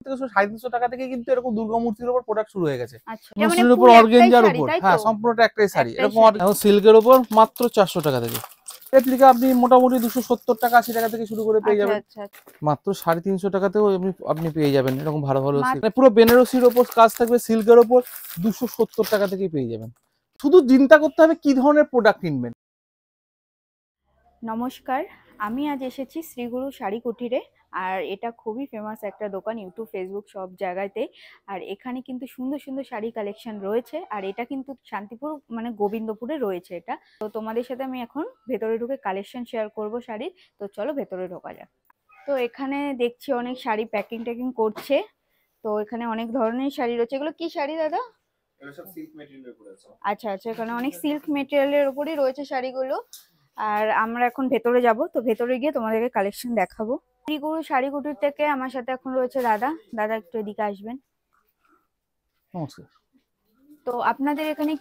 থেকে 350 টাকা থেকে কিন্তু এরকম দুর্গা মূর্তির উপর প্রোডাক্ট শুরু হয়ে গেছে। মসলিনের উপর অর্গানজার উপর, হ্যাঁ সম্পূর্ণটা একটাই শাড়ি। এরকম সিল্কের উপর মাত্র 400 টাকা থেকে রেপ্লিকা আপনি মোটামুটি 270 টাকা 80 টাকা থেকে শুরু করে পেয়ে যাবেন। মাত্র 350 টাকাতেও আপনি পেয়ে যাবেন এরকম ভালো ভালো পুরো বেনারসির উপর কাজ থাকবে, সিল্কের উপর 270 টাকা থেকে পেয়ে যাবেন। শুধু চিন্তা করতে হবে কি ধরনের প্রোডাক্ট কিনবেন। নমস্কার, আমি আজ এসেছি শ্রীগুরু শাড়ি কুটিরে। আর এটা খুবই ফেমাস একটা দোকান, ইউটিউব ফেসবুক সব জায়গাতে। আর এখানে কিন্তু সুন্দর সুন্দর শাড়ি কালেকশন রয়েছে। আর এটা কিন্তু শান্তিপুর মানে গোবিন্দপুরে রয়েছে এটা। তো তোমাদের সাথে আমি এখন ভেতরে ঢুকে কালেকশন শেয়ার করব শাড়ির। তো চলো ভেতরে ঢোকা যাক। তো এখানে দেখছি অনেক শাড়ি প্যাকিং ট্যাকিং করছে। তো এখানে অনেক ধরনের শাড়ি রয়েছে। এগুলো কি শাড়ি দাদা? আচ্ছা আচ্ছা, এখানে অনেক সিল্ক মেটেরিয়ালের উপরই রয়েছে শাড়িগুলো। আর আমরা এখন ভেতরে যাব, তো ভেতরে গিয়ে তোমাদেরকে কালেকশন দেখাবো। শ্রীগুরু শাড়ি কুটির থেকে আমার সাথে এখন রয়েছে দাদা। দাদা একটু এদিকে আসবেন। নমস্কার। তো আপনাদের এখানে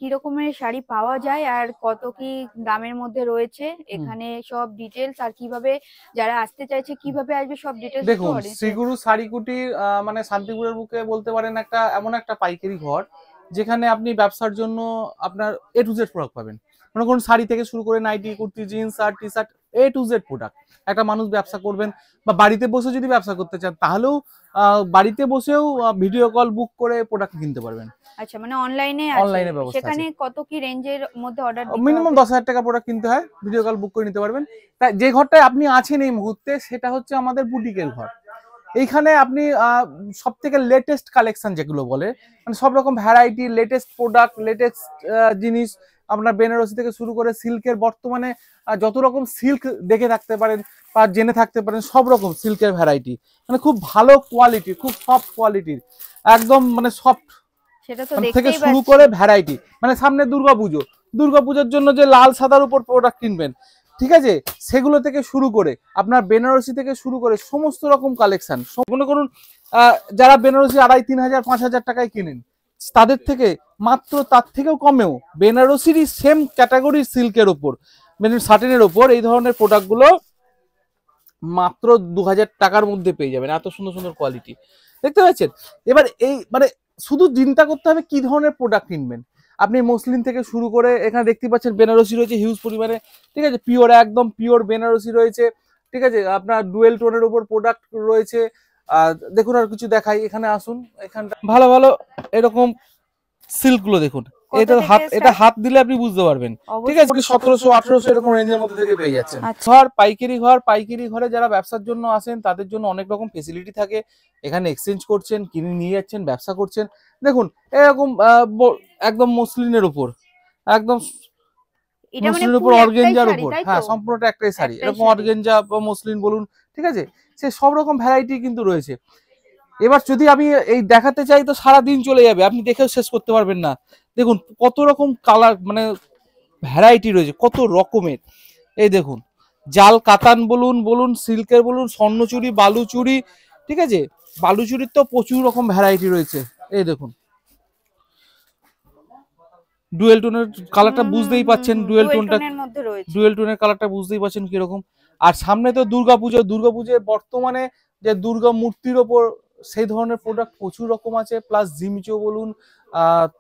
কিরকমের শাড়ি পাওয়া যায় আর কত কি দামের মধ্যে রয়েছে, এখানে সব ডিটেলস, আর কিভাবে যারা আসতে চাইছে কিভাবে আসবে সব ডিটেলস। দেখুন, শ্রীগুরু শাড়ি কুটির মানে শান্তিপুরের বুকে বলতে পারেন একটা এমন একটা পাইকারি ঘর যেখানে আপনি ব্যবসার জন্য আপনার এ টু জেড প্রোডাক্ট পাবেন। মনে করুন শাড়ি থেকে শুরু করে nighty, kurti, jeans, shirt, T shirt, A to Z product. একটা মানুষ ব্যবসা করবেন বা বাড়িতে বসে যদি ব্যবসা করতে চান তাহলেও বাড়িতে বসেও ভিডিও কল বুক করে প্রোডাক্ট কিনতে পারবেন। আচ্ছা, মানে অনলাইনে ব্যবস্থা। সেখানে কত কি রেঞ্জের মধ্যে অর্ডার দিতে হবে? মিনিমাম 10,000 টাকা প্রোডাক্ট কিনতে হয়, ভিডিও কল বুক করে নিতে পারবেন। তাই যে ঘরটায় আপনি আছেন এই মুহূর্তে সেটা হচ্ছে আমাদের বুটিকের ঘর। এইখানে আপনি সব থেকে লেটেস্ট কালেকশন যেগুলো বলে, মানে সব রকম ভ্যারাইটি, লেটেস্ট প্রোডাক্ট, লেটেস্ট জিনিস, আপনার বেনারসি থেকে শুরু করে সিল্কের বর্তমানে যত রকম সিল্ক দেখে থাকতে পারেন বা জেনে থাকতে পারেন সব রকম সিল্কের ভ্যারাইটি, মানে খুব ভালো কোয়ালিটি, খুব সফট কোয়ালিটির, একদম মানে সফট থেকে শুরু করে ভ্যারাইটি। মানে সামনে দুর্গাপুজোর জন্য যে লাল সাদার উপর প্রোডাক্ট কিনবেন, ঠিক আছে, সেগুলো থেকে শুরু করে আপনার বেনারসি থেকে শুরু করে সমস্ত রকম কালেকশন। মনে করুন যারা বেনারসি 2,500, 3,000, 5,000 টাকায় কিনেন, তাদের থেকে মাত্র তার থেকেও কমেও বেনারসিরই সেম ক্যাটাগরির সিল্কের ওপর, মানে সাটিনের ওপর এই ধরনের প্রোডাক্টগুলো মাত্র 2,000 টাকার মধ্যে পেয়ে যাবেন। এত সুন্দর সুন্দর কোয়ালিটি দেখতে পাচ্ছেন। এবার এই মানে শুধু চিন্তা করতে হবে কি ধরনের প্রোডাক্ট কিনবেন। আপনি মসলিন থেকে শুরু করে এখানে দেখতে পাচ্ছেন বেনারসি রয়েছে হিউজ পরিমাণে, ঠিক আছে, পিওর, একদম পিওর বেনারসি রয়েছে, ঠিক আছে। আপনার ডুয়েল টোনের উপর প্রোডাক্ট রয়েছে। দেখুন আর কিছু দেখাই, এখানে আসুন। এখানটা ভালো ভালো এরকম সিল্ক গুলো দেখুন। এটা হাত দিলে আপনি বুঝতে পারবেন, ঠিক আছে। 1700, 1800 এরকম রেঞ্জের মধ্যে থেকে পেয়ে যাচ্ছেন। পাইকারি ঘরে যারা ব্যবসার জন্য আসেন তাদের জন্য অনেক রকম ফেসিলিটি থাকে। এখানে এক্সচেঞ্জ করছেন, কিনে নিয়ে যাচ্ছেন, ব্যবসা করছেন। দেখুন এরকম একদম মসলিনের উপর, একদম মসলিনের উপর অর্গানজার উপর, হ্যাঁ সম্পূর্ণটা একটাই শাড়ি। এরকম অর্গানজা বা মসলিন বলুন, ঠিক আছে, সে সব রকম ভ্যারাইটি কিন্তু রয়েছে। এবার যদি আমি এই দেখাতে চাই তো সারা দিন চলে যাবে, আপনি দেখেও শেষ করতে পারবেন না। দেখুন কত রকম কালার, মানে ভ্যারাইটি রয়েছে কত রকমের। এই দেখুন, জাল কাতান বলুন, সিল্কের বলুন, স্বর্ণচুরি, বালুচুরি, ঠিক আছে, বালুচুরির তো প্রচুর রকম ভ্যারাইটি রয়েছে। এই দেখুন ডুয়েল টোনের কালারটা বুঝতেই পাচ্ছেন, ডুয়েল টোনের কালারটা বুঝতেই পাচ্ছেন কিরকম। আর সামনে তো দুর্গাপুজোয় বর্তমানে যে দুর্গা মূর্তির ওপর সেই ধরনের প্রোডাক্ট প্রচুর রকম আছে। প্লাস জিমিচো বলুন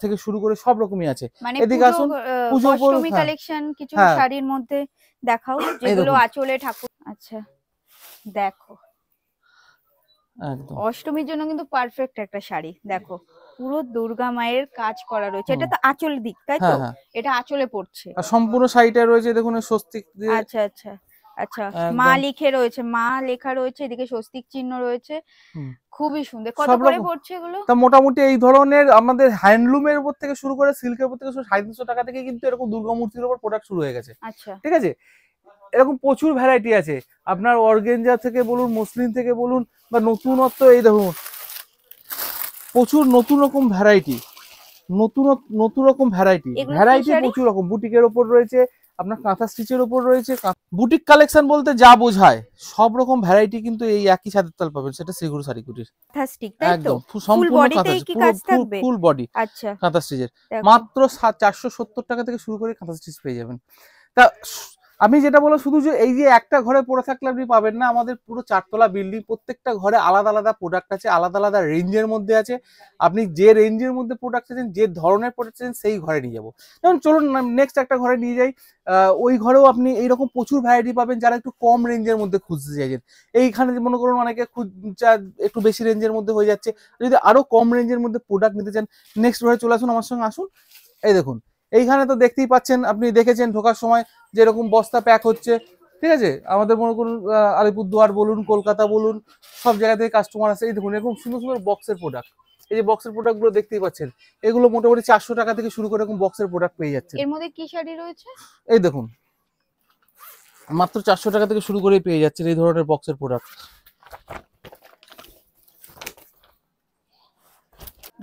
থেকে শুরু করে সব রকমই আছে। এদিকে আসুন, পুজো অষ্টমী কালেকশন কিছু শাড়ির মধ্যে দেখাও যেগুলো আঁচলে ঠাকুর। আচ্ছা দেখো, একদম অষ্টমীর জন্য কিন্তু পারফেক্ট একটা শাড়ি। দেখো পুরো দুর্গা মায়ের কাজ করা রয়েছে। এটা তো আঁচলের দিক, তাই তো? এটা আঁচলে পড়ছে আর সম্পূর্ণ শাড়িটা রয়েছে দেখুন স্বস্তিক দিয়ে। আচ্ছা আচ্ছা আচ্ছা, মা লিখে রয়েছে, মা লেখা রয়েছে, এদিকে স্বস্তিক চিহ্ন রয়েছে, খুবই সুন্দর। কত করে পড়ছে এগুলো? তা মোটামুটি এই ধরনের আমাদের হ্যান্ডলুমের উপর থেকে শুরু করে সিল্কের উপর থেকে 350 টাকা থেকে কিন্তু এরকম দুর্গা মূর্তির উপর প্রোডাক্ট শুরু হয়ে গেছে। আচ্ছা, ঠিক আছে, এরকম প্রচুর ভ্যারাইটি আছে। আপনার অর্গানজা থেকে বলুন, মসলিন থেকে বলুন, বা নতুনত্ব, এই দেখুন প্রচুর নতুন রকম ভ্যারাইটি, নতুন রকম ভ্যারাইটি প্রচুর রকম। বুটিকের ওপর রয়েছে, আপনার কাঁথা স্টিচের ওপর রয়েছে। বুটিক কালেকশন বলতে যা বোঝায় সব রকম ভ্যারাইটি কিন্তু এই একই ছাদের তল পাবেন, সেটা শ্রীগুরু শাড়ি কুটির। একদম সম্পূর্ণ ফুল বডি কাঁথা স্টিচের। মাত্র 470 টাকা থেকে শুরু করে কাঁথা স্টিচ পেয়ে যাবেন। তা আমি যেটা বললাম শুধু যে এই যে একটা ঘরে পড়ে থাকলে আপনি পাবেন না, আমাদের পুরো 4 তলা বিল্ডিং, প্রত্যেকটা ঘরে আলাদা আলাদা প্রোডাক্ট আছে, আলাদা আলাদা রেঞ্জের মধ্যে আছে। আপনি যে রেঞ্জের মধ্যে প্রোডাক্ট চাইছেন, যে ধরনের প্রোডাক্ট চাইছেন, সেই ঘরে নিয়ে যাবো। যেমন চলুন নেক্সট একটা ঘরে নিয়ে যাই। ওই ঘরেও আপনি এইরকম প্রচুর ভ্যারাইটি পাবেন যারা একটু কম রেঞ্জের মধ্যে খুঁজতে চাইছেন। এইখানে যে মনে করুন অনেকে একটু বেশি রেঞ্জের মধ্যে হয়ে যাচ্ছে, যদি আরো কম রেঞ্জের মধ্যে প্রোডাক্ট নিতে চান, নেক্সট ঘরে চলে আসুন, আমার সঙ্গে আসুন। এই দেখুন, এইখানে তো দেখতেই পাচ্ছেন, আপনি দেখেছেন ঢোকার সময় যেরকম বস্তা প্যাক হচ্ছে, ঠিক আছে। আমাদের মনে করুন আলিপুরদুয়ার বলুন, কলকাতা বলুন, সব জায়গা থেকে কাস্টমার আসে। এই দেখুন এরকম সুন্দর সুন্দর বক্সের প্রোডাক্ট, এই যে বক্সের প্রোডাক্ট গুলো দেখতেই পাচ্ছেন, এগুলো মোটামুটি 400 টাকা থেকে শুরু করে এরকম বক্সের প্রোডাক্ট পেয়ে যাচ্ছেন। এর মধ্যে কি শাড়ি রয়েছে? এই দেখুন মাত্র 400 টাকা থেকে শুরু করে পেয়ে যাচ্ছেন এই ধরনের বক্সের প্রোডাক্ট।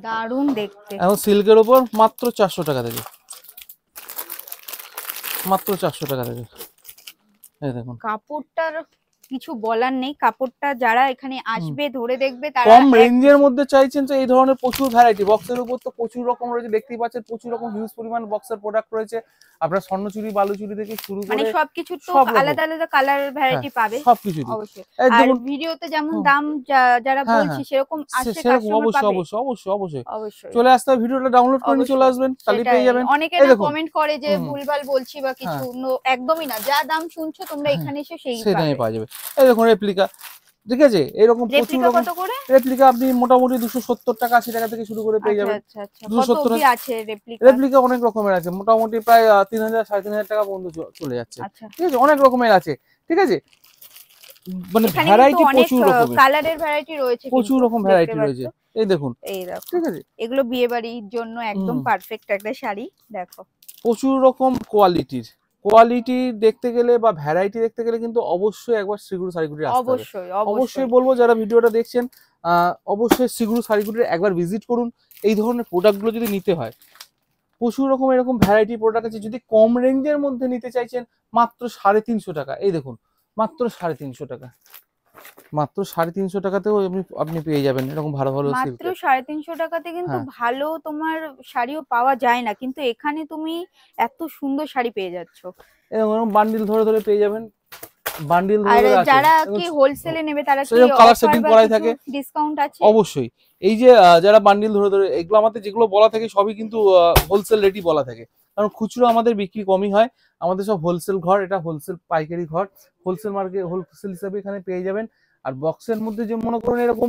দারুণ দেখতে। এখন সিল্কের ওপর মাত্র 400 টাকা থেকে, মাত্র 400 টাকা থেকে। এই দেখুন কাপড়টার কিছু বলার নেই, কাপড়টা যারা এখানে আসবে ধরে দেখবে তারা কম রেঞ্জের মধ্যে চাইছেন তো এই ধরনের প্রচুর ভ্যারাইটি। বক্সের উপর তো প্রচুর রকম রয়েছে, দেখতেই পাচ্ছেন প্রচুর রকম হিউজ পরিমাণ বক্সের প্রোডাক্ট রয়েছে। আপনার স্বর্ণচুরি, বালুচুরি থেকে শুরু মানে করে সবকিছু তো সব রকম। আলাদা আলাদা কালার ভ্যারাইটি হ্যাঁ, পাবে সবকিছু অবশ্যই। এই আর দেখুন ভিডিওতে যেমন হুম। দাম যারা হ্যাঁ, বলছি হ্যাঁ, সেরকম আসছে সেরকম কাস্টমার অবশ্যই পাবে অবশ্যই অবশ্যই অবশ্যই অবশ্যই। চলে আসতে হবে, ভিডিওটা ডাউনলোড করে নিয়ে চলে অবশ্যই। আসবেন, তাহলেই সেটাই, পেয়ে যাবেন। অনেকে এই না দেখুন কমেন্ট করে যে হুম, ভুলভাল বলছি বা কিছু, একদমই না, যা দাম শুনছো তোমরা হ্যাঁ, এখানে এসে সেই সেটাই পাবে। পাওয়া যাবে। এই দেখুন রেপ্লিকা, ঠিক আছে, এরকম প্রচুর রেপ্লিকা রকম কত করে? রেপ্লিকা আপনি মোটামুটি 270 টাকা 80 টাকা থেকে শুরু করে পেয়ে আচ্ছা যাবেন। আচ্ছা আচ্ছা, কত 270 অবধি আছে রেপ্লিকা? রেপ্লিকা অনেক রকমের আছে, মোটামুটি প্রায় 3000 3500 টাকা পর্যন্ত চলে যাচ্ছে, আচ্ছা, ঠিক আছে, অনেক রকমের আছে, ঠিক আছে। মানে এখানে কিন্তু ভ্যারাইটি অনেক প্রচুর রকমের, কালারের ভ্যারাইটি রয়েছে, প্রচুর কিন্তু রকম দেখতে ভ্যারাইটি পাচ্ছ। রয়েছে। এই দেখুন, এই দেখো, ঠিক আছে, এগুলো বিয়ে বাড়ির জন্য একদম হুম, পারফেক্ট একটা শাড়ি। দেখো প্রচুর রকম কোয়ালিটি দেখতে গেলে বা ভ্যারাইটি দেখতে গেলে কিন্তু অবশ্যই একবার শ্রীগুরু শাড়িগুটি আসতে হবে। অবশ্যই অবশ্যই অবশ্যই। বলবো যারা ভিডিওটা দেখছেন অবশ্যই শ্রীগুরু শাড়িগুটির একবার ভিজিট করুন। এই ধরনের প্রোডাক্টগুলো যদি নিতে হয়, প্রচুর রকম এরকম ভ্যারাইটি প্রোডাক্ট আছে। যদি কম রেঞ্জের মধ্যে নিতে চাইছেন, মাত্র 350 টাকা। এই দেখুন মাত্র 350 টাকা, মাত্র 350 টাকাতেও আপনি পেয়ে যাবেন এরকম ভালো ভালো মাত্র সিল্কের। 350 টাকাতে কিন্তু হ্যাঁ, ভালো তোমার শাড়িও পাওয়া যায় না, কিন্তু এখানে তুমি এত সুন্দর শাড়ি পেয়ে যাচ্ছ। এরকম বান্ডিল ধরে ধরে পেয়ে যাবেন, বান্ডিল ধরে আর ধরে আছে। যারা এবং কি হোলসেলে নেবে তারা কি সেরকম কালার অফার সেটিং বা করাই কিছু থাকে ডিসকাউন্ট আছে? অবশ্যই। এই যে যারা বান্ডিল ধরে ধরে, এগুলো আমাদের যেগুলো বলা থাকে সবই কিন্তু হোলসেল রেটই বলা থাকে, কারণ খুচরো আমাদের বিক্রি কমই হয়। আমাদের সব হোলসেল ঘর, এটা হোলসেল পাইকারি ঘর, হোলসেল মার্কেট, হোলসেল হিসাবে এখানে পেয়ে যাবেন। আর বক্সের মধ্যে যে মনে করুন এরকম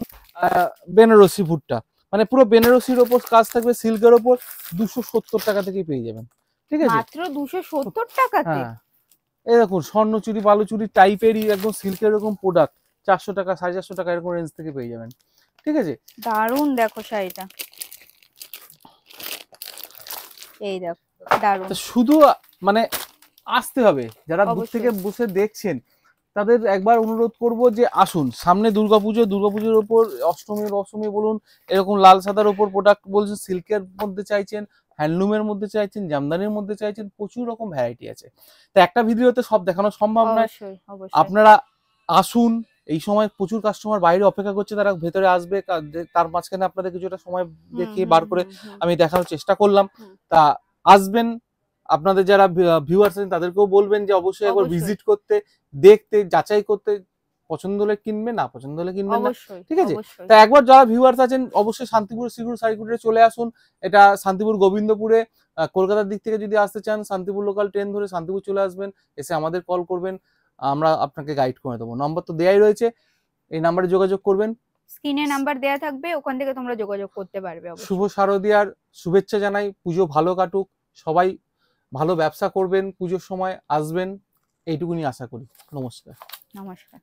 বেনারসি ভুট্টা, মানে পুরো বেনারসির ওপর কাজ থাকবে, সিল্কের ওপর 270 টাকা থেকে পেয়ে যাবেন, ঠিক আছে। মাত্র 270 টাকাতে? হ্যাঁ, এই দেখুন স্বর্ণচুরি বালুচুরি টাইপেরই একদম সিল্কের এরকম প্রোডাক্ট 400 টাকা 450 টাকা এরকম রেঞ্জ থেকে পেয়ে যাবেন, ঠিক আছে। দারুণ, দেখো শাড়িটা, এই দেখো দারুণ। তো শুধু মানে আসতে হবে, যারা দূর অবশ্যই। থেকে বসে দেখছেন তাদের একবার অনুরোধ করব যে আসুন। সামনে দুর্গাপুজোর ওপর অষ্টমী বলুন, এরকম লাল সাদার ওপর প্রোডাক্ট বলছেন, সিল্কের মধ্যে চাইছেন, হ্যান্ডলুমের মধ্যে চাইছেন, জামদানির মধ্যে চাইছেন, প্রচুর রকম ভ্যারাইটি আছে। তো একটা ভিডিওতে সব দেখানো সম্ভব নয়, অবশ্যই অবশ্যই। আপনারা আসুন। এই সময় প্রচুর কাস্টমার বাইরে অপেক্ষা করছে, তারা ভেতরে আসবে, তার মাঝখানে আপনাদের কিছুটা সময় দেখিয়ে বার করে আমি দেখানোর চেষ্টা করলাম। হুম। তা আসবেন, আপনাদের যারা ভিউয়ার্স আছেন তাদেরকেও বলবেন যে অবশ্যই একবার অবশ্যই। ভিজিট করতে, দেখতে, যাচাই করতে, পছন্দ হলে কিনবেন, না পছন্দ হলে কিনবেন না, অবশ্যই ঠিক আছে। অবশ্যই। তা একবার যারা ভিউয়ার্স আছেন অবশ্যই শান্তিপুর শ্রীগুরু শাড়িকুটিরে চলে আসুন। এটা শান্তিপুর গোবিন্দপুরে, কলকাতার দিক থেকে যদি আসতে চান শান্তিপুর লোকাল ট্রেন ধরে শান্তিপুর চলে আসবেন, এসে আমাদের কল করবেন, আমরা আপনাকে গাইড করে দেবো। নম্বর তো দেয়াই রয়েছে, এই নাম্বারে যোগাযোগ করবেন। স্ক্রিনে নাম্বার দেয়া থাকবে, ওখান থেকে তোমরা যোগাযোগ করতে পারবে অবশ্যই। শুভ শারদিয়ার শুভেচ্ছা জানাই, পুজো ভালো কাটুক, সবাই ভালো ব্যবসা করবেন, পুজোর সময় আসবেন, এইটুকুনি আশা করি। নমস্কার। নমস্কার।